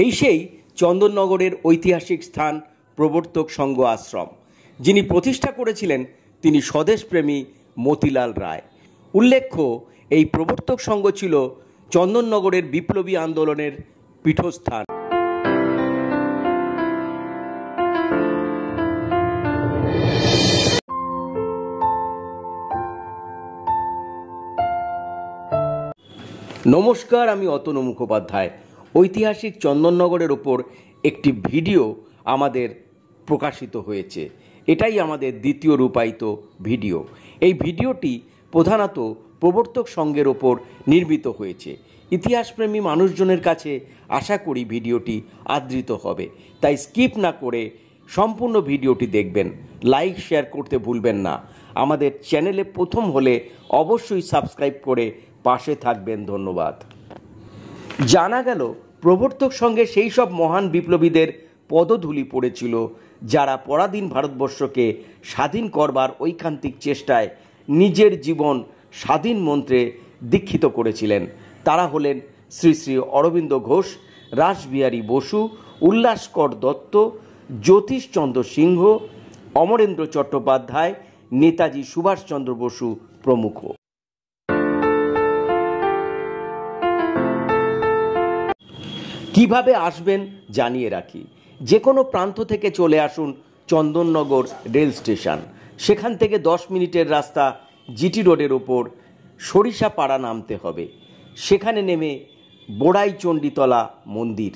এই সেই চন্দননগরের ঐতিহাসিক স্থান প্রবর্তক সংঘ আশ্রম। যিনি প্রতিষ্ঠা করেছিলেন তিনি স্বদেশপ্রেমী মতিলাল রায়। উল্লেখ্য, এই প্রবর্তক সংঘ ছিল চন্দননগরের বিপ্লবী আন্দোলনের পীঠস্থান। নমস্কার, আমি অতনু মুখোপাধ্যায়। ঐতিহাসিক চন্দননগরের ওপর একটি ভিডিও আমাদের প্রকাশিত হয়েছে। এটাই আমাদের দ্বিতীয় রূপায়িত ভিডিও। এই ভিডিওটি প্রধানত প্রবর্তক সংঘের ওপর নির্মিত হয়েছে। ইতিহাসপ্রেমী মানুষজনের কাছে আশা করি ভিডিওটি আদৃত হবে, তাই স্কিপ না করে সম্পূর্ণ ভিডিওটি দেখবেন। লাইক শেয়ার করতে ভুলবেন না। আমাদের চ্যানেলে প্রথম হলে অবশ্যই সাবস্ক্রাইব করে পাশে থাকবেন। ধন্যবাদ। জানা গেল প্রবর্তক সংঘে সেই সব মহান বিপ্লবীদের পদধূলি পড়েছিল যারা পরাধীন ভারতবর্ষকে স্বাধীন করবার ঐকান্তিক চেষ্টায় নিজের জীবন স্বাধীন মন্ত্রে দীক্ষিত করেছিলেন। তারা হলেন শ্রী শ্রী অরবিন্দ ঘোষ, রাসবিহারী বসু, উল্লাসকর দত্ত, জ্যোতিষচন্দ্র সিংহ, অমরেন্দ্র চট্টোপাধ্যায়, নেতাজি সুভাষচন্দ্র বসু প্রমুখ। কিভাবে আসবেন জানিয়ে রাখি। যে কোনো প্রান্ত থেকে চলে আসুন চন্দননগর রেল স্টেশন। সেখান থেকে 10 মিনিটের রাস্তা জিটি রোডের ওপর সরিষাপাড়া নামতে হবে। সেখানে নেমে বোড়াই চণ্ডীতলা মন্দির।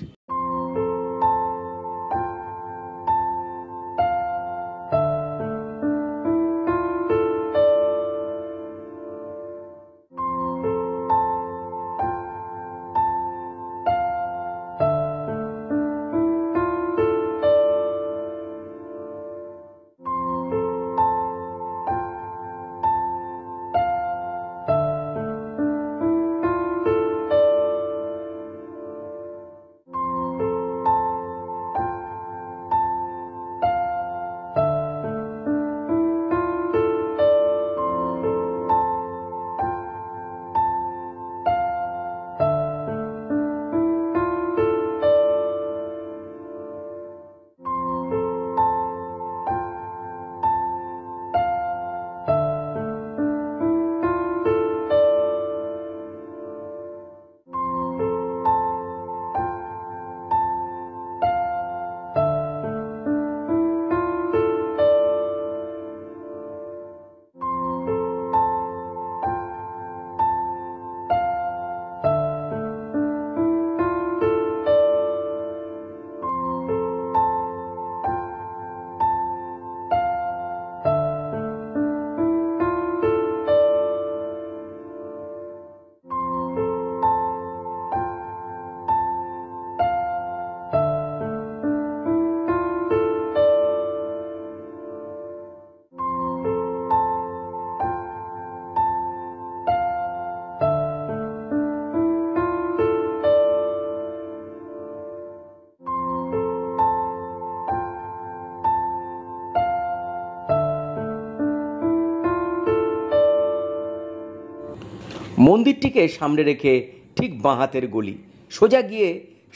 মন্দিরটিকে সামনে রেখে ঠিক বাঁ হাতের গলি সোজা গিয়ে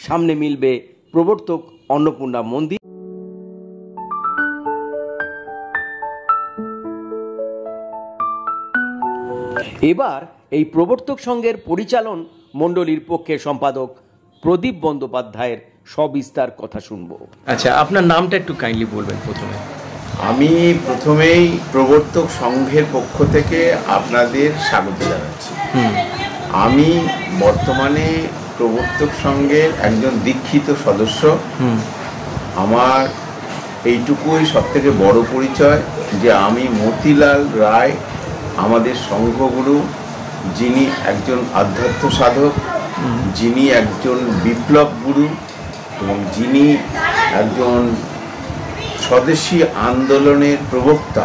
সামনে মিলবে প্রবর্তক অন্নপূর্ণা মন্দির। এবার এই প্রবর্তক সংঘের পরিচালন মণ্ডলীর পক্ষে সম্পাদক প্রদীপ বন্দ্যোপাধ্যায়ের সবিস্তার কথা শুনব। আচ্ছা, আপনার নামটা একটু কাইন্ডলি বলবেন প্রথমে। আমি প্রথমেই প্রবর্তক সংঘের পক্ষ থেকে আপনাদের স্বাগত জানাচ্ছি। আমি বর্তমানে প্রবর্তক সংঘের একজন দীক্ষিত সদস্য। আমার এইটুকুই সবথেকে বড় পরিচয় যে আমি মতিলাল রায়, আমাদের সংঘগুরু, যিনি একজন আধ্যাত্ম সাধক, যিনি একজন বিপ্লব গুরু এবং যিনি একজন স্বদেশী আন্দোলনের প্রবক্তা,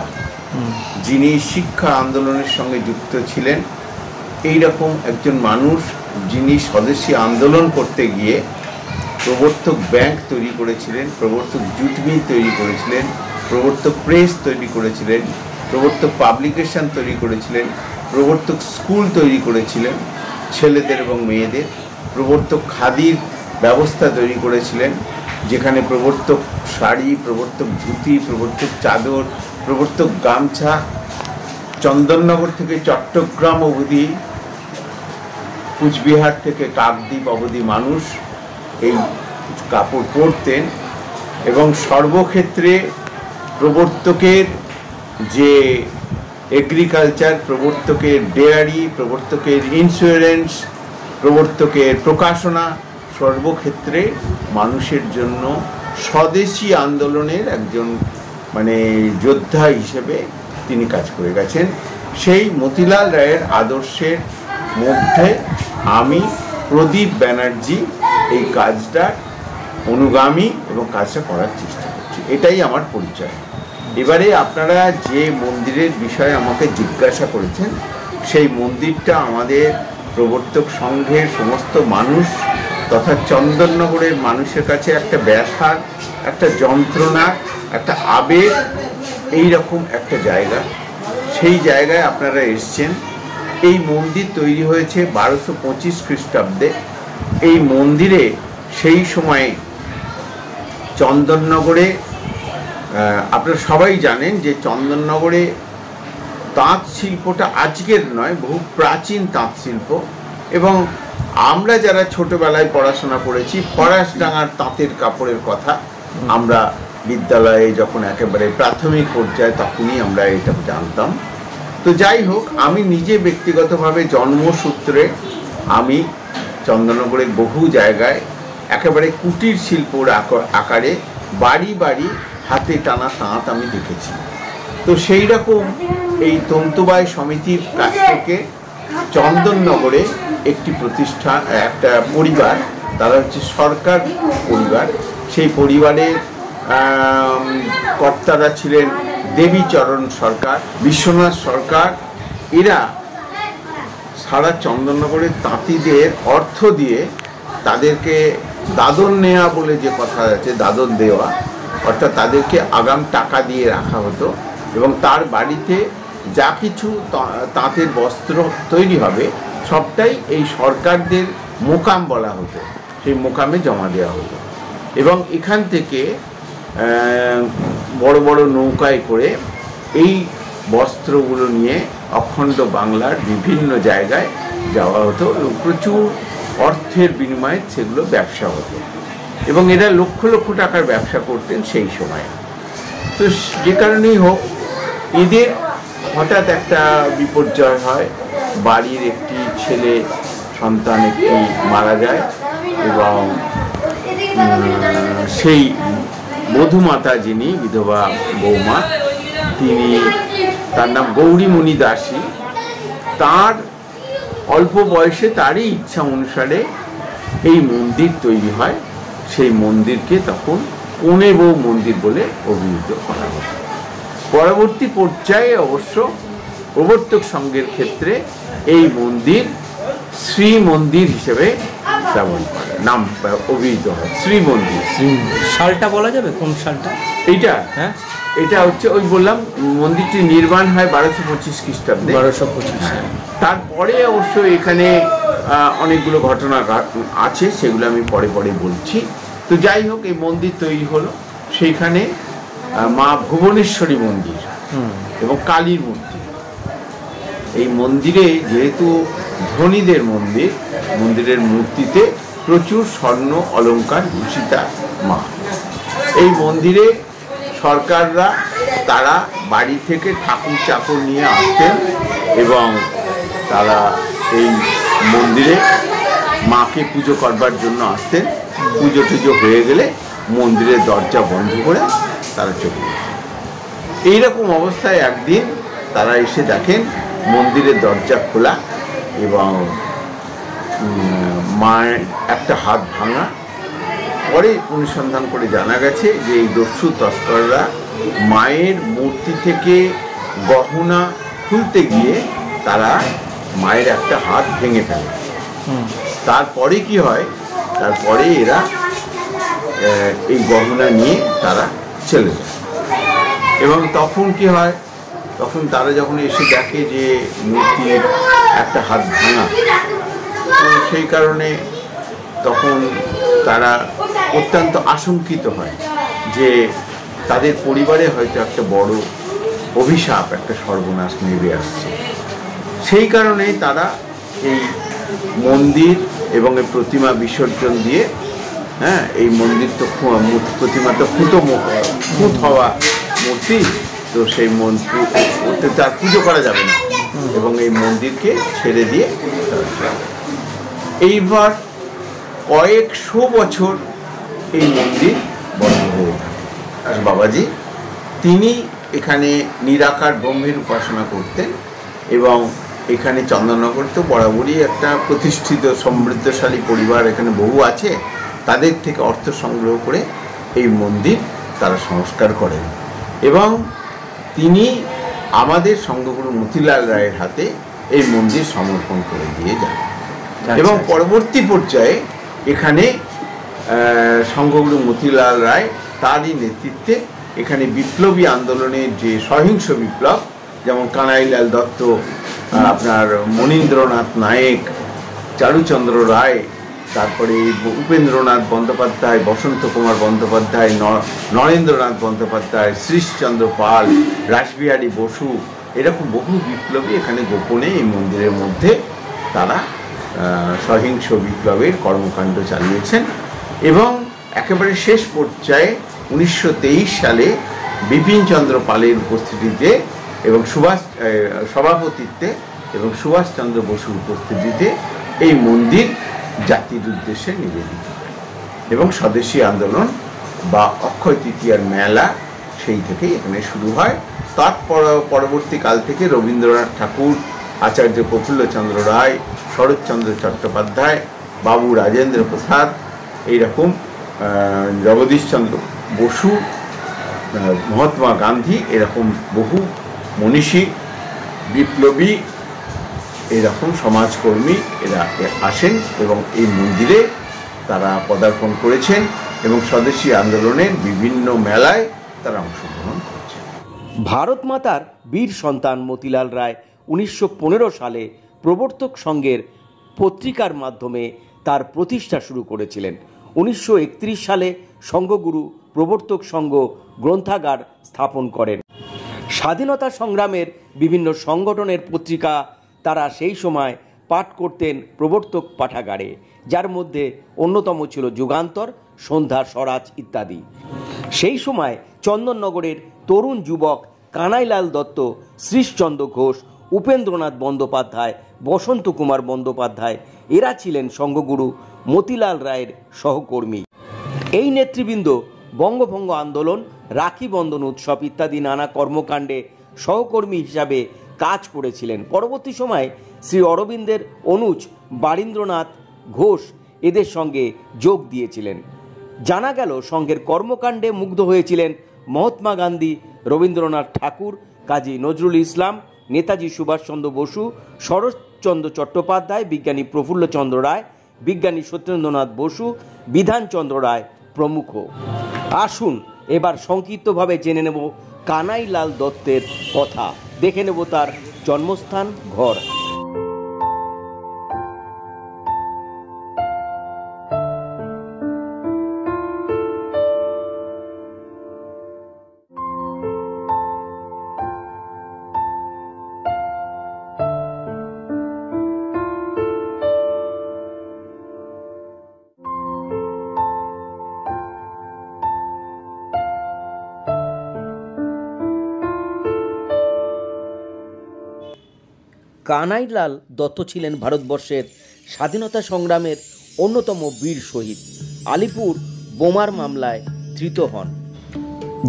যিনি শিক্ষা আন্দোলনের সঙ্গে যুক্ত ছিলেন, এই রকম একজন মানুষ যিনি স্বদেশী আন্দোলন করতে গিয়ে প্রবর্তক ব্যাংক তৈরি করেছিলেন, প্রবর্তক জুট মিল তৈরি করেছিলেন, প্রবর্তক প্রেস তৈরি করেছিলেন, প্রবর্তক পাবলিকেশন তৈরি করেছিলেন, প্রবর্তক স্কুল তৈরি করেছিলেন ছেলেদের এবং মেয়েদের, প্রবর্তক খাদির ব্যবস্থা তৈরি করেছিলেন, যেখানে প্রবর্তক শাড়ি, প্রবর্তক ধুতি, প্রবর্তক চাদর, প্রবর্তক গামছা চন্দননগর থেকে চট্টগ্রাম অবধি, কুচবিহার থেকে কাকদ্বীপ অবধি মানুষ এই কাপড় পরতেন। এবং সর্বক্ষেত্রে প্রবর্তকের যে এগ্রিকালচার, প্রবর্তকের ডেয়ারি, প্রবর্তকের ইন্স্যুরেন্স, প্রবর্তকের প্রকাশনা, সর্বক্ষেত্রে মানুষের জন্য স্বদেশী আন্দোলনের একজন যোদ্ধা হিসেবে তিনি কাজ করে গেছেন। সেই মতিলাল রায়ের আদর্শের মধ্যে আমি প্রদীপ ব্যানার্জি এই কাজটার অনুগামী এবং কাজটা করার চেষ্টা করছি, এটাই আমার পরিচয়। এবারে আপনারা যে মন্দিরের বিষয়ে আমাকে জিজ্ঞাসা করেছেন, সেই মন্দিরটা আমাদের প্রবর্তক সংঘের সমস্ত মানুষ তথা চন্দননগরের মানুষের কাছে একটা ব্যথা, একটা যন্ত্রণা, একটা আবেগ, এইরকম একটা জায়গা। সেই জায়গায় আপনারা এসছেন। এই মন্দির তৈরি হয়েছে 1225 খ্রিস্টাব্দে। এই মন্দিরে সেই সময়ে চন্দননগরে, আপনারা সবাই জানেন যে চন্দননগরে তাঁত শিল্পটা আজকের নয়, বহু প্রাচীন তাঁত শিল্প। এবং আমরা যারা ছোটবেলায় পড়াশোনা করেছি, ফরাসডাঙ্গার তাঁতের কাপড়ের কথা আমরা বিদ্যালয়ে যখন একেবারে প্রাথমিক পর্যায়ে তখনই আমরা এটা জানতাম। তো যাই হোক, আমি নিজে ব্যক্তিগতভাবে জন্মসূত্রে আমি চন্দননগরের বহু জায়গায় একেবারে কুটির শিল্পর আকারে বাড়ি বাড়ি হাতে টানা তাঁত আমি দেখেছি। তো সেই রকম এই তন্তুবায় সমিতির কাছ থেকে চন্দননগরে একটি প্রতিষ্ঠান, একটা পরিবার, তারা হচ্ছে সরকার পরিবার। সেই পরিবারের কর্তারা ছিলেন দেবীচরণ সরকার, বিশ্বনাথ সরকার। এরা সারা চন্দননগরের তাঁতিদের অর্থ দিয়ে তাদেরকে দাদন নেওয়া বলে যে কথা আছে, দাদন দেওয়া, অর্থাৎ তাদেরকে আগাম টাকা দিয়ে রাখা হতো এবং তার বাড়িতে যা কিছু তাঁতের বস্ত্র তৈরি হবে সবটাই এই সরকারদের মোকাম বলা হতো, সেই মোকামে জমা দেওয়া হতো। এবং এখান থেকে বড় বড় নৌকায় করে এই বস্ত্রগুলো নিয়ে অখণ্ড বাংলার বিভিন্ন জায়গায় যাওয়া হতো এবং প্রচুর অর্থের বিনিময়ে সেগুলো ব্যবসা হতো এবং এরা লক্ষ লক্ষ টাকার ব্যবসা করতেন সেই সময়ে। তো যে কারণেই হোক, এদের হঠাৎ একটা বিপর্যয় হয়, বাড়ির একটি ছেলে সন্তান একটি মারা যায় এবং সেই বধূমাতা, যিনি বিধবা বৌমা, তার নাম গৌরীমণি দাসী, তার অল্প বয়সে তারই ইচ্ছা অনুসারে এই মন্দির তৈরি হয়। সেই মন্দিরকে তখন কনে বউ মন্দির বলে অভিহিত করা হতো। পরবর্তী পর্যায়ে অবশ্য প্রবর্তক সংঘের ক্ষেত্রে এই মন্দির শ্রী মন্দির হিসেবে নাম অভিহিত হয়, শ্রী মন্দির। সালটা বলা যাবে কোন সালটা? এইটা হ্যাঁ, এটা হচ্ছে ওই বললাম, মন্দিরটি নির্মাণ হয় 1225 খ্রিস্টাব্দে। 1225। তারপরে অবশ্য এখানে অনেকগুলো ঘটনা আছে, সেগুলো আমি পরে পরে বলছি। তো যাই হোক, এই মন্দির তৈরি হলো, সেইখানে মা ভুবনেশ্বরী মন্দির এবং কালীর মূর্তি। এই মন্দিরে যেহেতু ধনীদের মন্দির, মন্দিরের মূর্তিতে প্রচুর স্বর্ণ অলংকার ভূষিতা মা। এই মন্দিরে সরকাররা তারা বাড়ি থেকে ঠাকুর চাকর নিয়ে আসতেন এবং তারা এই মন্দিরে মাকে পুজো করবার জন্য আসতেন। পুজো টুজো হয়ে গেলে মন্দিরের দরজা বন্ধ করে তারা চলে যেতেন। এইরকম অবস্থায় একদিন তারা এসে দেখেন মন্দিরের দরজা খোলা এবং মায়ের একটা হাত ভাঙা। পরে অনুসন্ধান করে জানা গেছে যে এই দস্যু তস্কররা মায়ের মূর্তি থেকে গহনা খুলতে গিয়ে তারা মায়ের একটা হাত ভেঙে ফেলে। তারপরে কি হয়, তারপরে এরা এই গহনা নিয়ে তারা চলে যায় এবং তখন কি হয়, তখন তারা যখন এসে দেখে যে মূর্তির একটা হাত ভাঙা, সেই কারণে তখন তারা অত্যন্ত আশঙ্কিত হয় যে তাদের পরিবারে হয়তো একটা বড় অভিশাপ, একটা সর্বনাশ নেমে আসছে। সেই কারণে তারা এই মন্দির এবং এই প্রতিমা বিসর্জন দিয়ে, হ্যাঁ, এই মন্দির তো প্রতিমা তো খুঁত হওয়া মূর্তি, তো সেই মন্দির তার পুজো করা যাবে না এবং এই মন্দিরকে ছেড়ে দিয়ে এইবার কয়েকশো বছর এই মন্দির বন্ধ হয়ে থাকে। আর বাবাজি তিনি এখানে নিরাকার ব্রহ্মের উপাসনা করতেন এবং এখানে চন্দননগর তো বরাবরই একটা প্রতিষ্ঠিত সমৃদ্ধশালী পরিবার এখানে বহু আছে, তাদের থেকে অর্থ সংগ্রহ করে এই মন্দির তারা সংস্কার করেন এবং তিনি আমাদের সংঘগুরু মতিলাল রায়ের হাতে এই মন্দির সমর্পণ করে দিয়ে যান। এবং পরবর্তী পর্যায়ে এখানে সংঘগুরু মতিলাল রায় তারই নেতৃত্বে এখানে বিপ্লবী আন্দোলনের যে সহিংস বিপ্লব, যেমন কানাইলাল দত্ত, আপনার মনীন্দ্রনাথ নায়েক, চারুচন্দ্র রায়, তারপরে উপেন্দ্রনাথ বন্দ্যোপাধ্যায়, বসন্ত কুমার বন্দ্যোপাধ্যায়, নরেন্দ্রনাথ বন্দ্যোপাধ্যায়, শ্রীশচন্দ্র পাল, রাসবিহারী বসু, এরকম বহু বিপ্লবী এখানে গোপনে এই মন্দিরের মধ্যে তারা সহিংস বিপ্লবের কর্মকাণ্ড চালিয়েছেন। এবং একেবারে শেষ পর্যায়ে 1923 সালে বিপিনচন্দ্র পালের উপস্থিতিতে এবং সভাপতিত্বে এবং সুভাষচন্দ্র বসুর উপস্থিতিতে এই মন্দির জাতির উদ্দেশ্যে নিবেদিত হয় এবং স্বদেশী আন্দোলন বা অক্ষয় তৃতীয়ার মেলা সেই থেকেই এখানে শুরু হয়। তার পরবর্তীকাল থেকে রবীন্দ্রনাথ ঠাকুর, আচার্য প্রফুল্লচন্দ্র রায়, শরৎচন্দ্র চট্টোপাধ্যায়, বাবু রাজেন্দ্র প্রসাদ, এইরকম জগদীশচন্দ্র বসু, মহাত্মা গান্ধী, এরকম বহু মনীষী, বিপ্লবী, এরকম সমাজকর্মী এরা আসেন এবং এই মন্দিরে তারা পদার্পণ করেছেন এবং স্বদেশী আন্দোলনের বিভিন্ন মেলায় তারা অংশগ্রহণ করেছেন। ভারত মাতার বীর সন্তান মতিলাল রায় 1915 সালে প্রবর্তক সংঘের পত্রিকার মাধ্যমে তার প্রতিষ্ঠা শুরু করেছিলেন। 1931 সালে সংঘগুরু প্রবর্তক সংঘ গ্রন্থাগার স্থাপন করেন। স্বাধীনতা সংগ্রামের বিভিন্ন সংগঠনের পত্রিকা তারা সেই সময় পাঠ করতেন প্রবর্তক পাঠাগারে, যার মধ্যে অন্যতম ছিল যুগান্তর, সন্ধ্যা, স্বরাজ ইত্যাদি। সেই সময় চন্দননগরের তরুণ যুবক কানাইলাল দত্ত, শ্রীশচন্দ্র ঘোষ, উপেন্দ্রনাথ বন্দ্যোপাধ্যায়, বসন্ত কুমার বন্দ্যোপাধ্যায় এরা ছিলেন সংঘগুরু মতিলাল রায়ের সহকর্মী। এই নেতৃবৃন্দ বঙ্গভঙ্গ আন্দোলন, রাখি বন্ধন উৎসব ইত্যাদি নানা কর্মকাণ্ডে সহকর্মী হিসাবে কাজ করেছিলেন। পরবর্তী সময়ে শ্রী অরবিন্দের অনুজ বারীন্দ্রনাথ ঘোষ এদের সঙ্গে যোগ দিয়েছিলেন। জানা গেল সংঘের কর্মকাণ্ডে মুগ্ধ হয়েছিলেন মহাত্মা গান্ধী, রবীন্দ্রনাথ ঠাকুর, কাজী নজরুল ইসলাম, নেতাজি সুভাষচন্দ্র বসু, শরৎচন্দ্র চট্টোপাধ্যায়, বিজ্ঞানী প্রফুল্লচন্দ্র রায়, বিজ্ঞানী সত্যেন্দ্রনাথ বসু, বিধানচন্দ্র রায় প্রমুখ। আসুন এবার সংক্ষিপ্তভাবে জেনে নেব কানাইলাল দত্তের কথা, দেখে নেব তার জন্মস্থান, ঘর। কানাইলাল দত্ত ছিলেন ভারতবর্ষের স্বাধীনতা সংগ্রামের অন্যতম বীর শহীদ। আলিপুর বোমার মামলায় ধৃত হন।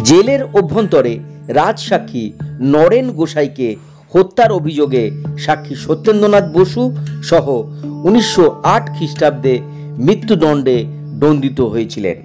জেলের অভ্যন্তরে রাজসাক্ষী নরেন গোসাইকে হত্যার অভিযোগে সাক্ষী সত্যেন্দ্রনাথ বসু সহ 1908 খ্রিস্টাব্দে মৃত্যুদণ্ডে দণ্ডিত হয়েছিলেন।